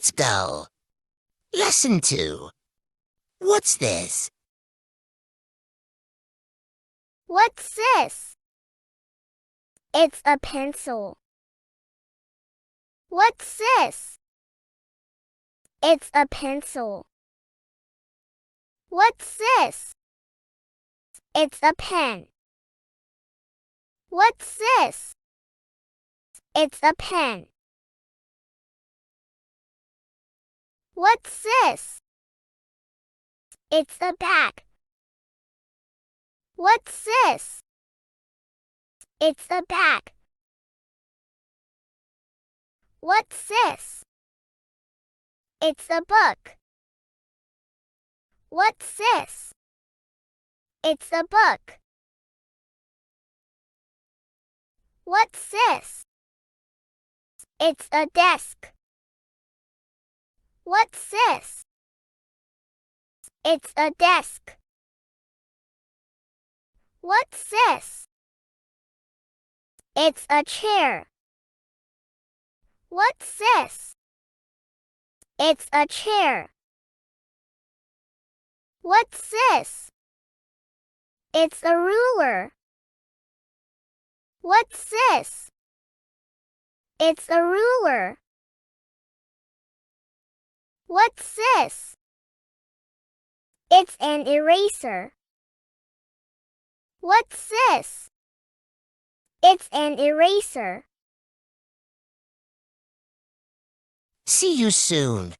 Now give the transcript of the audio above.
Let's go. Lesson 2. What's this? What's this? It's a pencil. What's this? It's a pencil. What's this? It's a pen. What's this? It's a pen. What's this? It's a bag. What's this? It's a bag. What's this? It's a book. What's this? It's a book. What's this? It's a desk. What's this? It's a desk. What's this? It's a chair. What's this? It's a chair. What's this? It's a ruler. What's this? It's a ruler. What's this? It's an eraser. What's this? It's an eraser. See you soon.